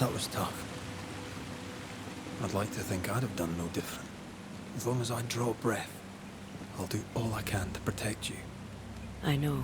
That was tough. I'd like to think I'd have done no different. As long as I draw breath, I'll do all I can to protect you. I know.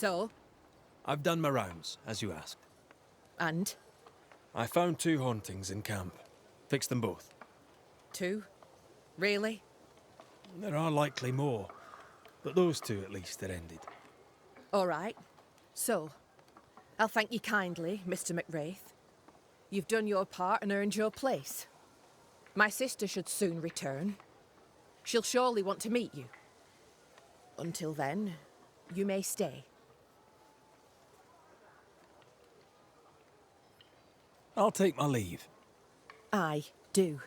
So? I've done my rounds, as you asked. And? I found 2 hauntings in camp. Fixed them both. 2? Really? There are likely more, but those 2 at least are ended. All right. So, I'll thank you kindly, Mr. McWraith. You've done your part and earned your place. My sister should soon return. She'll surely want to meet you. Until then, you may stay. I'll take my leave. I do.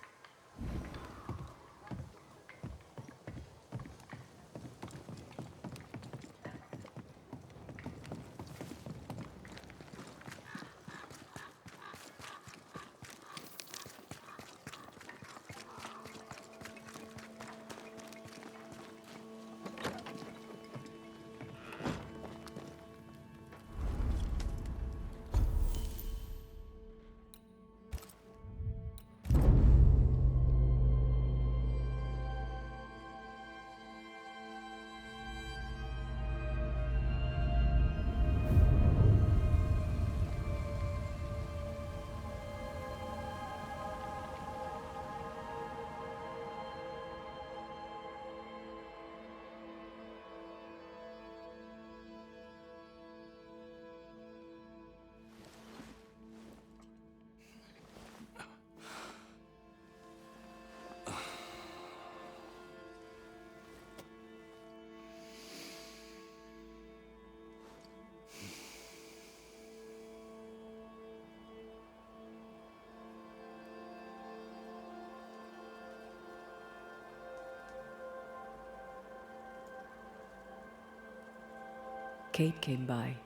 Kate came by.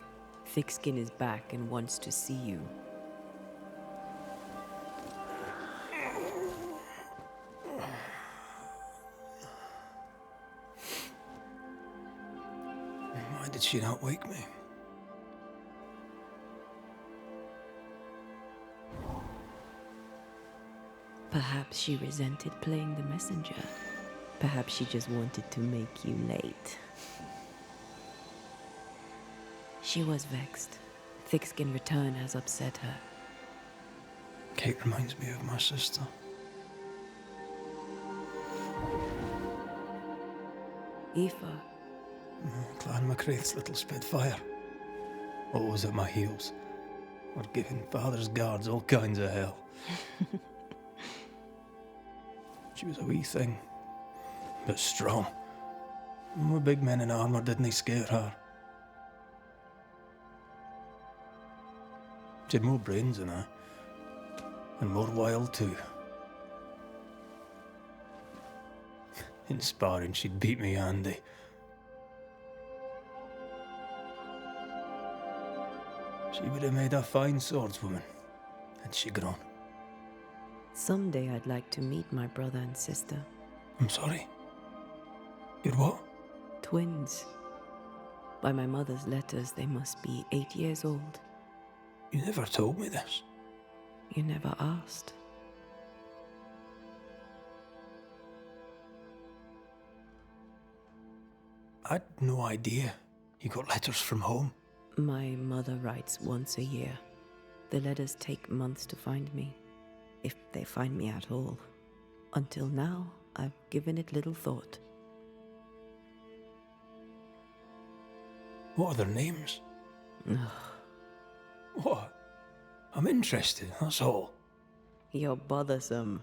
Thickskin is back and wants to see you. Why did she not wake me? Perhaps she resented playing the messenger. Perhaps she just wanted to make you late. She was vexed. Thickskin return has upset her. Kate reminds me of my sister. Aoife. Clan MacRaith's little spitfire. Always at my heels. Or giving father's guards all kinds of hell. She was a wee thing, but strong. And the big men in armour didn't scare her. She had more brains than I, and more wild too. In sparring, she'd beat me handy. She would have made a fine swordswoman, had she grown. Someday I'd like to meet my brother and sister. I'm sorry. You're what? Twins. By my mother's letters, they must be 8 years old. You never told me this. You never asked. I'd no idea you got letters from home. My mother writes once a year. The letters take months to find me, if they find me at all. Until now, I've given it little thought. What are their names? What? I'm interested, that's all. You're bothersome.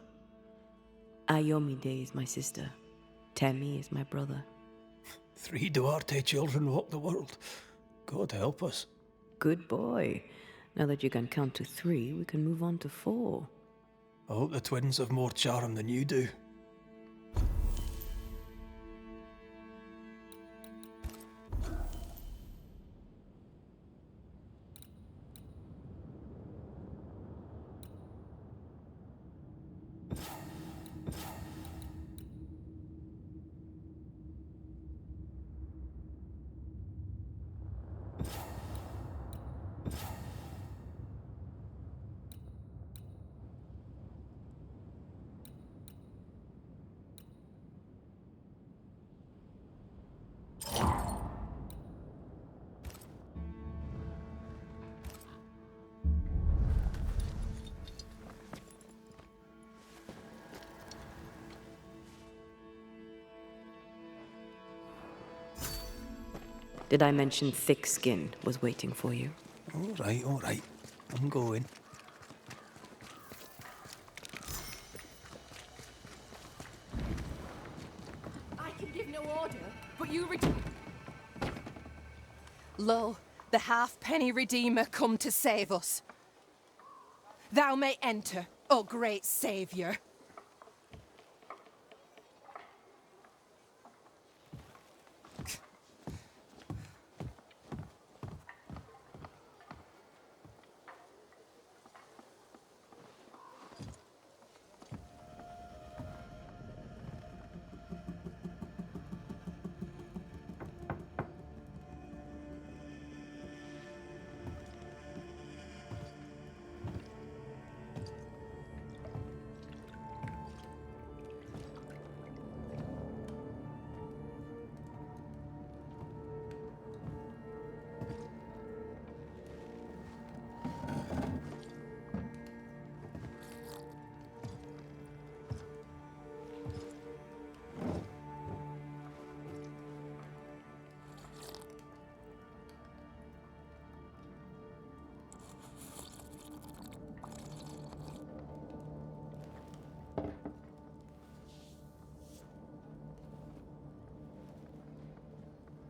Ayomide is my sister. Temi is my brother. 3 Duarte children walk the world. God help us. Good boy. Now that you can count to 3, we can move on to 4. I hope the twins have more charm than you do. Did I mention Thickskin was waiting for you? All right. I'm going. I can give no order, but you Lo, the halfpenny Redeemer come to save us. Thou may enter, O great Saviour.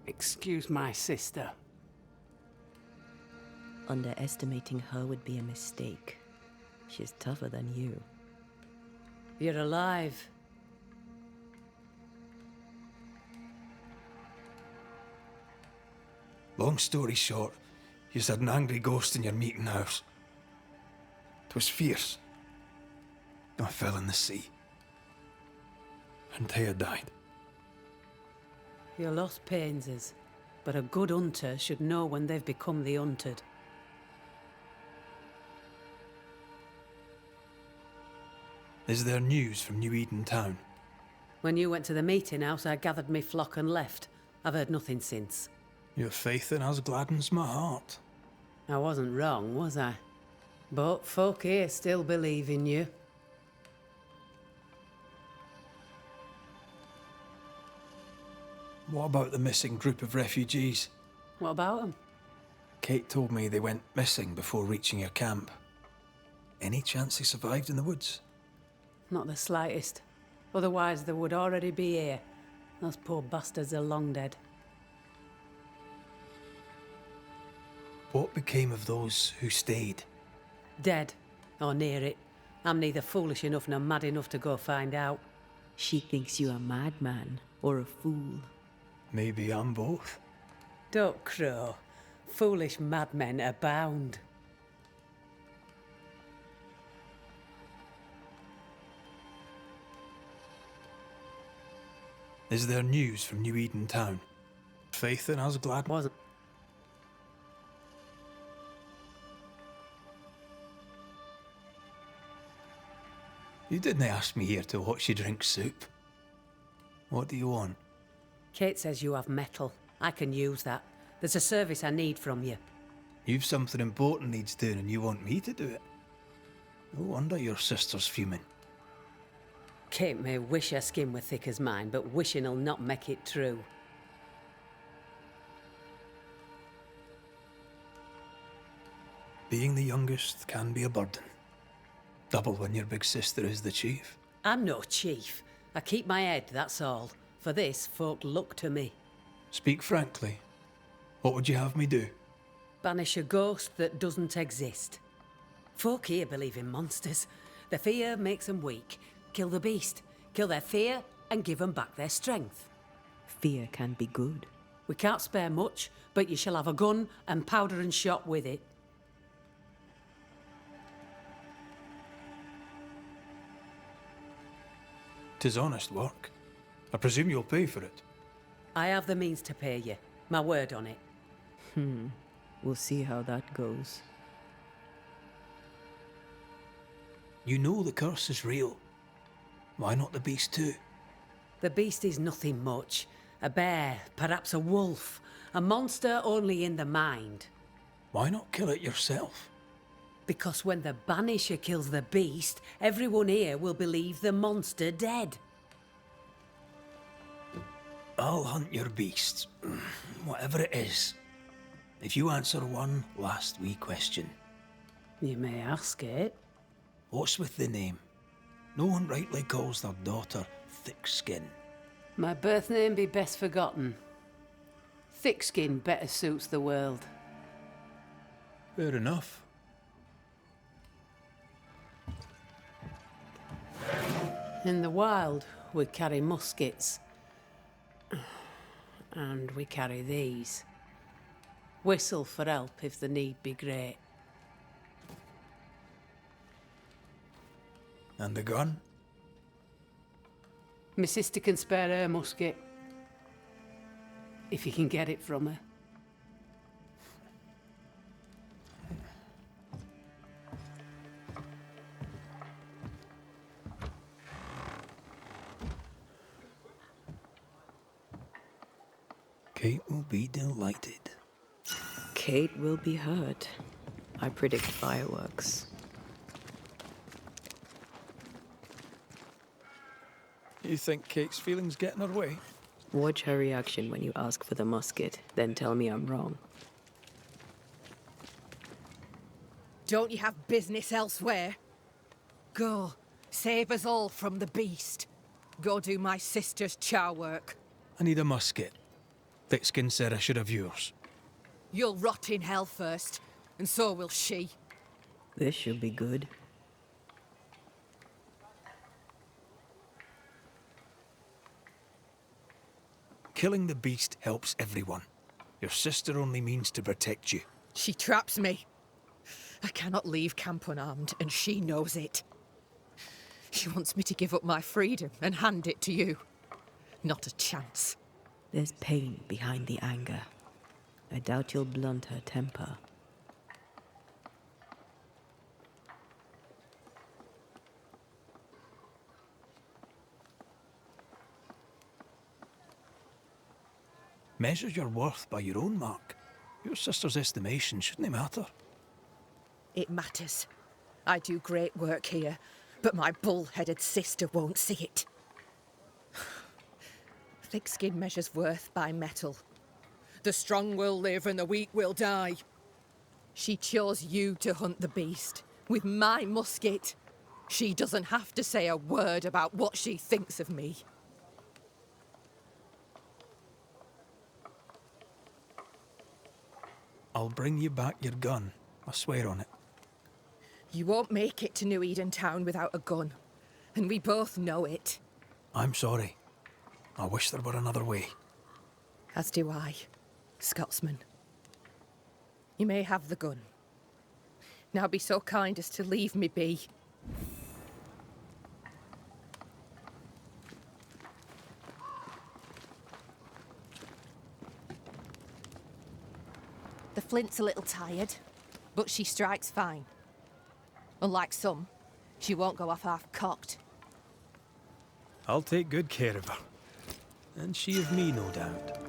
Excuse my sister. Underestimating her would be a mistake. She's tougher than you. You're alive. Long story short, you had an angry ghost in your meeting house. 'Twas fierce. I fell in the sea. Antea died. Your loss pains us, but a good hunter should know when they've become the hunted. Is there news from New Eden town? When you went to the meeting house, I gathered me flock and left. I've heard nothing since. Your faith in us gladdens my heart. I wasn't wrong, was I? But folk here still believe in you. What about the missing group of refugees? What about them? Kate told me they went missing before reaching your camp. Any chance they survived in the woods? Not the slightest. Otherwise they would already be here. Those poor bastards are long dead. What became of those who stayed? Dead. Or near it. I'm neither foolish enough nor mad enough to go find out. She thinks you a madman or a fool. Maybe I'm both. Don't crow. Foolish madmen abound. Is there news from New Eden town? Faith in us glad Wasn't. You didn't ask me here to watch you drink soup. What do you want? Kate says you have metal. I can use that. There's a service I need from you. You've something important needs doing and you want me to do it? No wonder your sister's fuming. Kate may wish her skin were thick as mine, but wishing'll not make it true. Being the youngest can be a burden. Double when your big sister is the chief. I'm no chief. I keep my head, that's all. For this, folk look to me. Speak frankly. What would you have me do? Banish a ghost that doesn't exist. Folk here believe in monsters. The fear makes them weak. Kill the beast. Kill their fear and give them back their strength. Fear can be good. We can't spare much, but you shall have a gun and powder and shot with it. 'Tis honest work. I presume you'll pay for it. I have the means to pay you. My word on it. We'll see how that goes. You know the curse is real. Why not the beast too? The beast is nothing much. A bear, perhaps a wolf. A monster only in the mind. Why not kill it yourself? Because when the Banisher kills the beast, everyone here will believe the monster dead. I'll hunt your beast, whatever it is. If you answer one last wee question. You may ask it. What's with the name? No one rightly calls their daughter Thick Skin. My birth name be best forgotten. Thick skin better suits the world. Fair enough. In the wild, we carry muskets. And we carry these. Whistle for help if the need be great. And the gun? My sister can spare her musket. If you can get it from her. Kate will be delighted. Kate will be hurt. I predict fireworks. You think Kate's feelings get in her way? Watch her reaction when you ask for the musket, then tell me I'm wrong. Don't you have business elsewhere? Go, save us all from the beast. Go do my sister's char work. I need a musket. Thickskin said I should have yours. You'll rot in hell first, and so will she. This should be good. Killing the beast helps everyone. Your sister only means to protect you. She traps me. I cannot leave camp unarmed, and she knows it. She wants me to give up my freedom and hand it to you. Not a chance. There's pain behind the anger. I doubt you'll blunt her temper. Measure your worth by your own mark. Your sister's estimation shouldn't matter. It matters. I do great work here, but my bull-headed sister won't see it. Thick skin measures worth by metal. The strong will live and the weak will die. She chose you to hunt the beast with my musket. She doesn't have to say a word about what she thinks of me. I'll bring you back your gun. I swear on it. You won't make it to New Eden Town without a gun, and we both know it. I'm sorry. I wish there were another way. As do I, Scotsman. You may have the gun. Now be so kind as to leave me be. The flint's a little tired, but she strikes fine. Unlike some, she won't go off half-cocked. I'll take good care of her. And she of me, no doubt.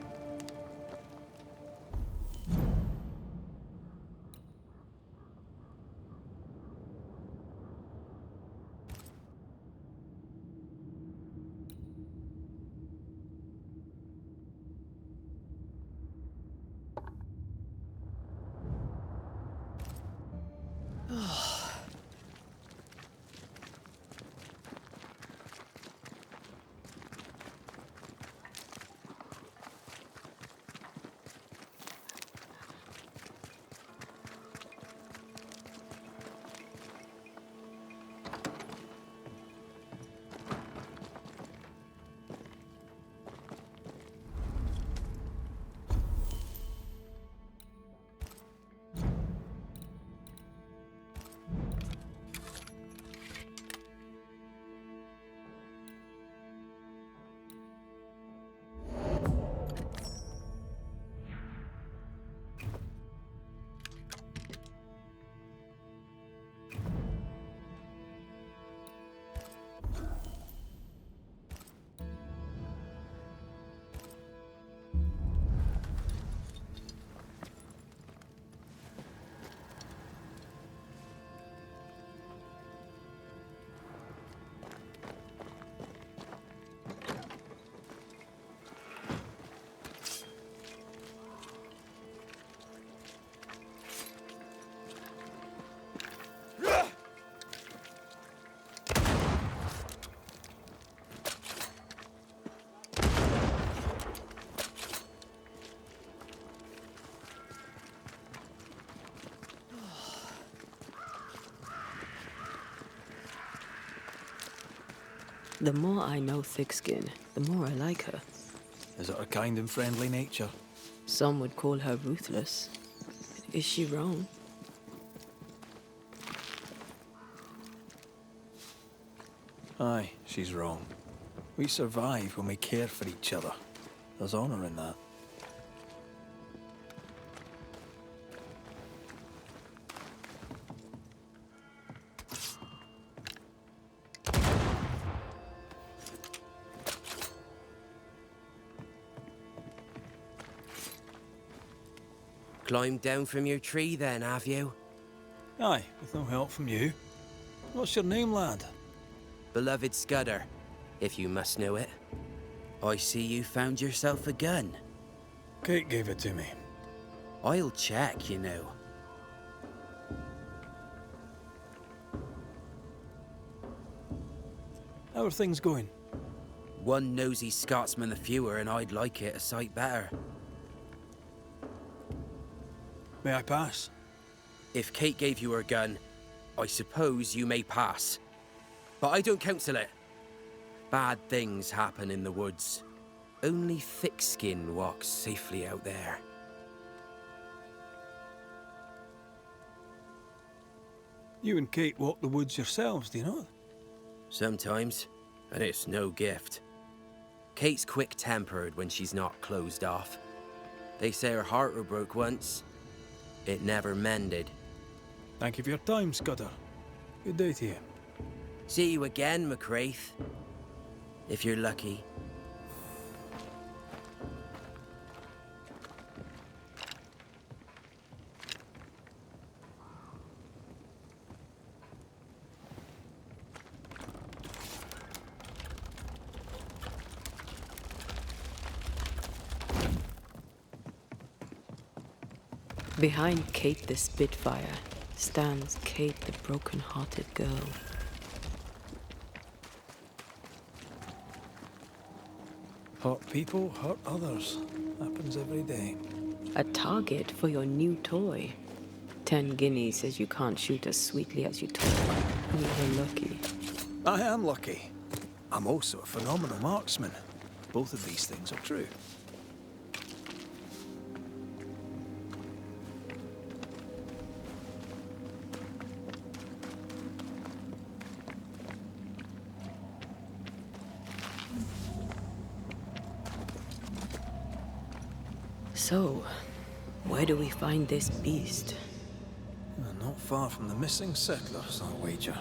The more I know Thickskin, the more I like her. Is it her kind and friendly nature? Some would call her ruthless. Is she wrong? Aye, she's wrong. We survive when we care for each other. There's honour in that. Climbed down from your tree then, have you? Aye, with no help from you. What's your name, lad? Beloved Scudder, if you must know it. I see you found yourself a gun. Kate gave it to me. I'll check, you know. How are things going? One nosy Scotsman the fewer, and I'd like it a sight better. May I pass? If Kate gave you her gun, I suppose you may pass. But I don't counsel it. Bad things happen in the woods. Only thick skin walks safely out there. You and Kate walk the woods yourselves, do you not? Sometimes, and it's no gift. Kate's quick-tempered when she's not closed off. They say her heart were broke once. It never mended. Thank you for your time, Scudder. Good day to you. See you again, Raith. If you're lucky. Behind Kate the Spitfire stands Kate the broken-hearted girl. Hurt people hurt others. Happens every day. A target for your new toy. 10 guineas says you can't shoot as sweetly as you talk. You were lucky. I am lucky. I'm also a phenomenal marksman. Both of these things are true. So, where do we find this beast? Not far from the missing settlers, I'll wager.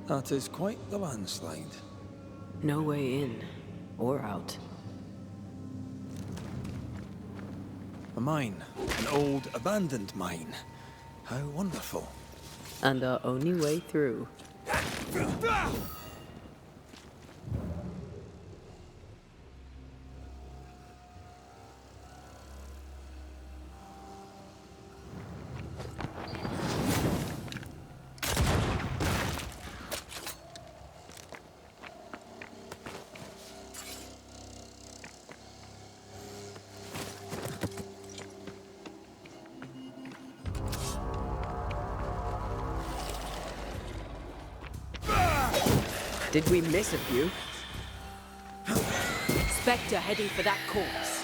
That is quite the landslide. No way in or out. A mine. An old, abandoned mine. How wonderful. And our only way through. Did we miss a few? Spectre heading for that corpse.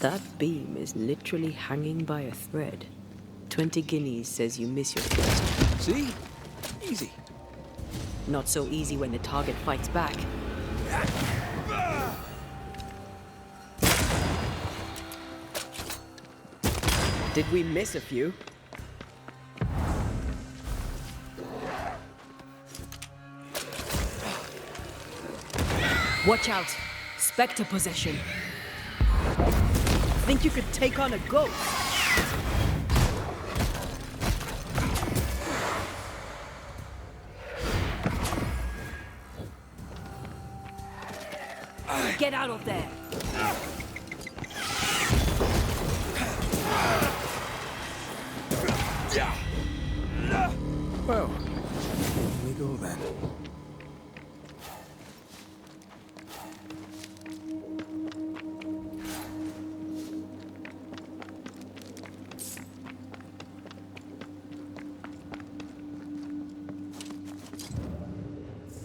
That beam is literally hanging by a thread. 20 guineas says you miss your first. See? Easy. Not so easy when the target fights back. Did we miss a few? Watch out! Spectre possession. Think you could take on a ghost? Get out of there! Well, here we go then.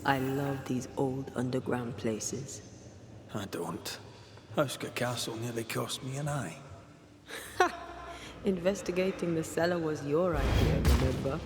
I love these old underground places. I don't. Houska Castle nearly cost me an eye. Investigating the cellar was your idea, remember?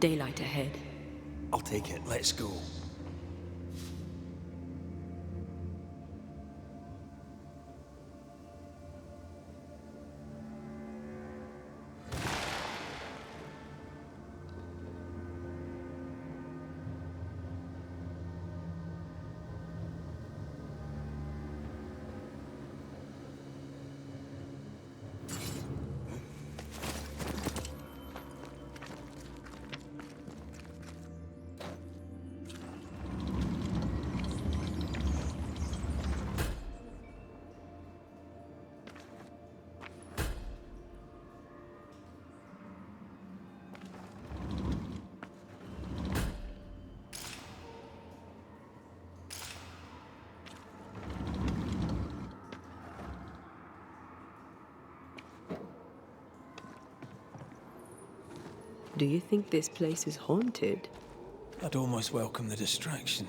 Daylight ahead. I'll take it. Let's go. Do you think this place is haunted? I'd almost welcome the distraction.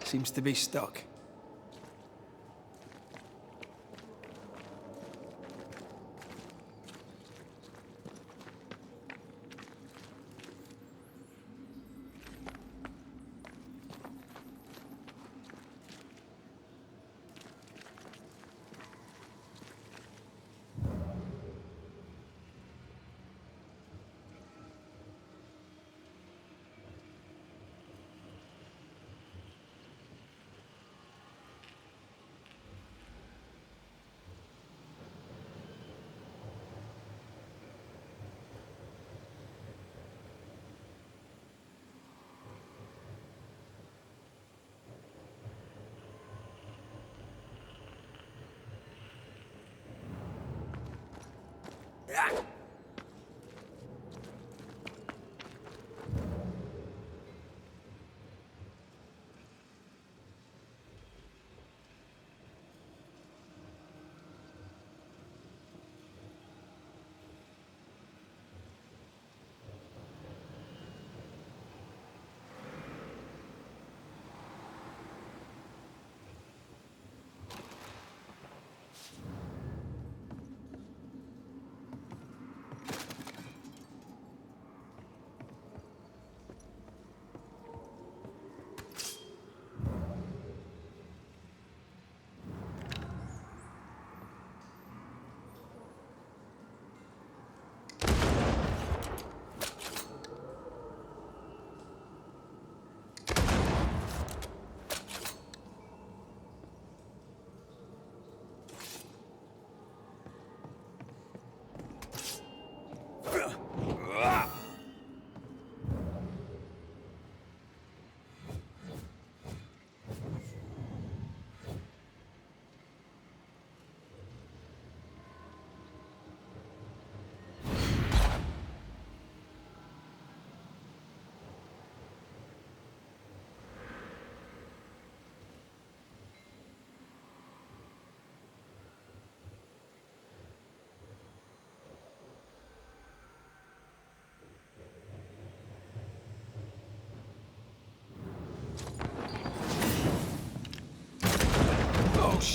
Seems to be stuck.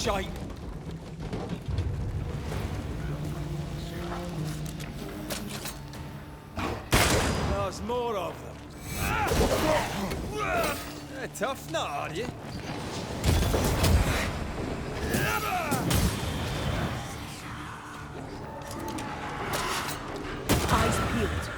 shite! There's more of them. Tough nut, are you? Eyes peeled.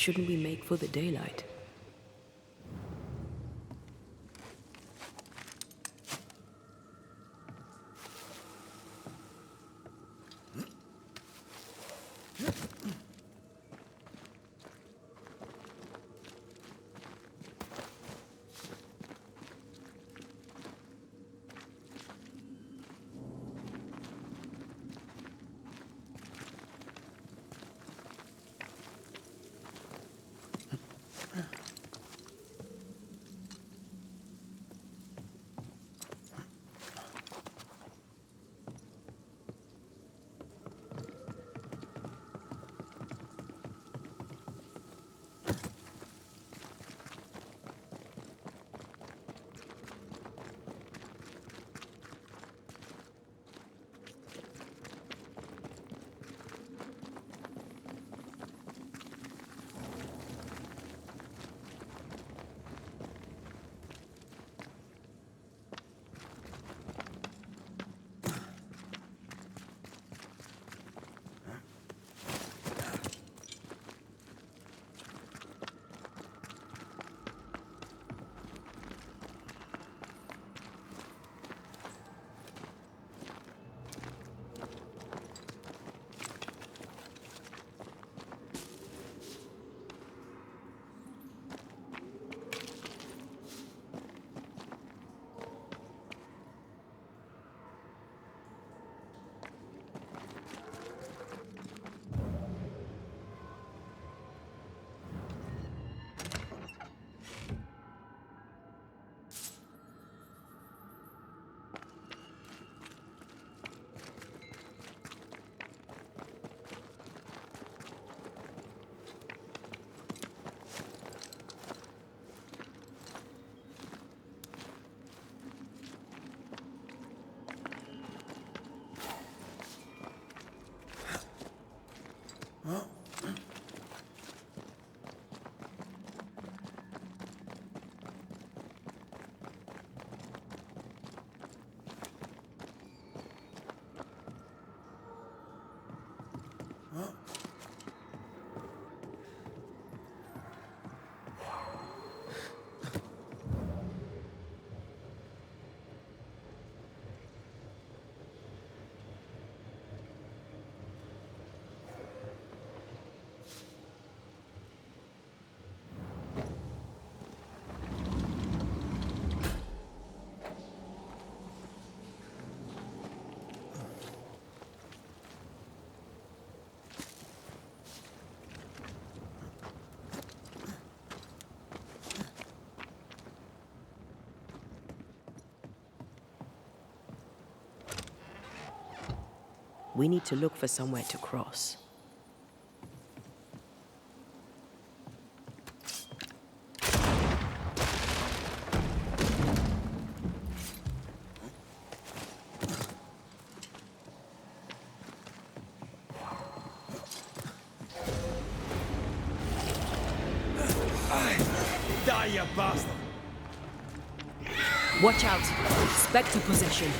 Shouldn't we make for the daylight? We need to look for somewhere to cross. Die, you bastard! Watch out! Spectre possession!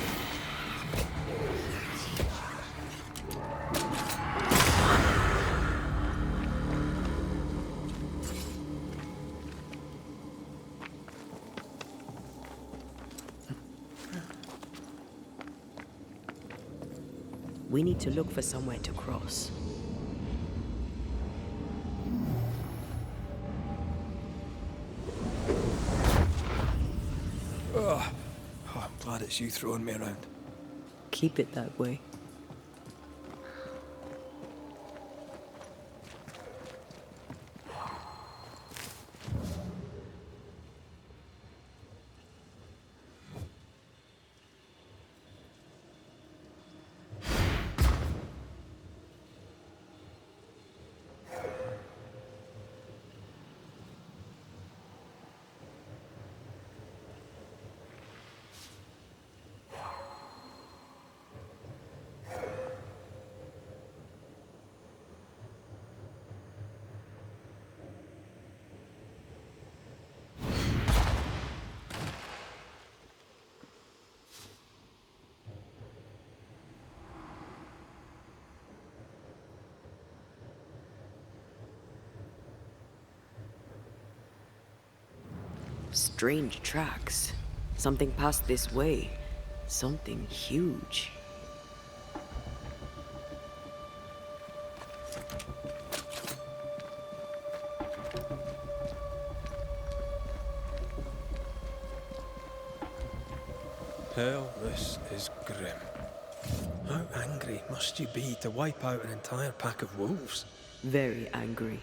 We need to look for somewhere to cross. Oh, I'm glad it's you throwing me around. Keep it that way. Strange tracks. Something passed this way. Something huge. Hell, this is grim. How angry must you be to wipe out an entire pack of wolves? Very angry.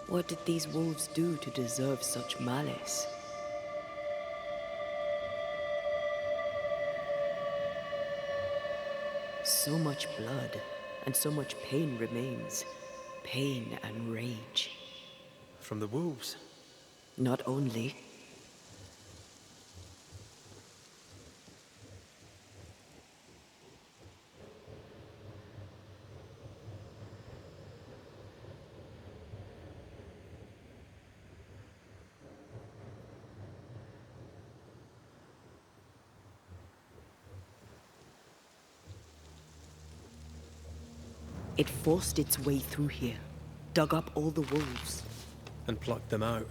What did these wolves do to deserve such malice? So much blood, and so much pain remains. Pain and rage. From the wolves? Not only. It forced its way through here, dug up all the wolves. And plucked them out.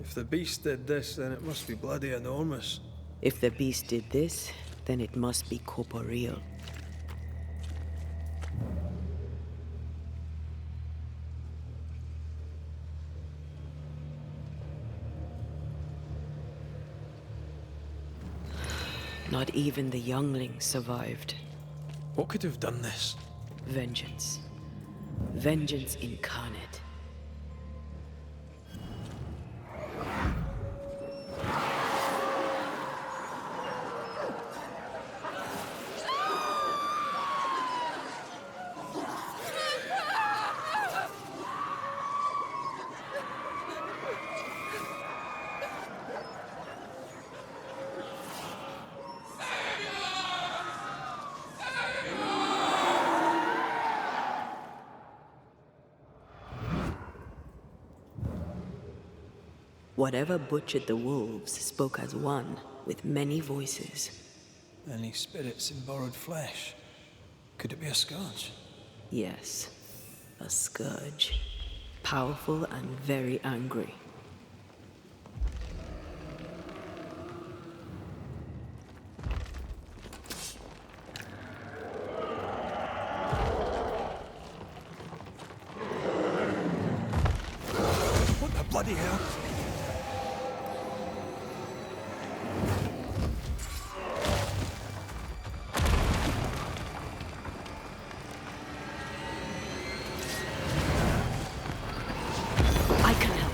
If the beast did this, then it must be bloody enormous. If the beast did this, then it must be corporeal. Not even the youngling survived. What could have done this? Vengeance. Vengeance incarnate. Whatever butchered the wolves spoke as one, with many voices. Any spirits in borrowed flesh? Could it be a scourge? Yes, a scourge. Powerful and very angry. What the bloody hell? I can help.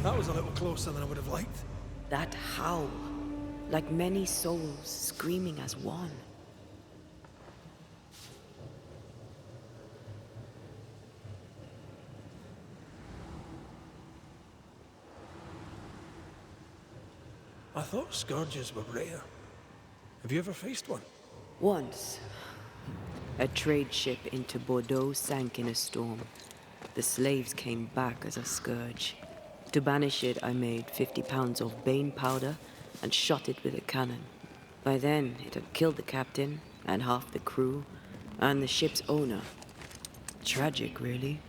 That was a little closer than I would have liked. That howl, like many souls screaming as one. I thought scourges were rare. Have you ever faced one? Once, a trade ship into Bordeaux sank in a storm. The slaves came back as a scourge. To banish it, I made 50 pounds of bane powder and shot it with a cannon. By then, it had killed the captain and half the crew and the ship's owner. Tragic, really.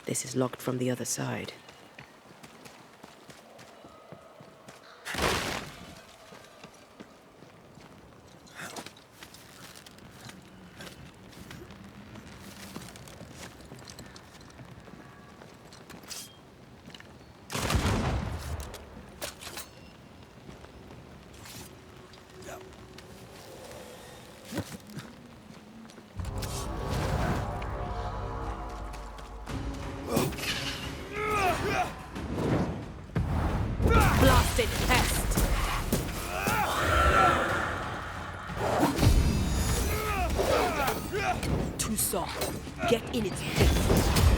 This is locked from the other side. Blasted pest! Too soft. Get in its face.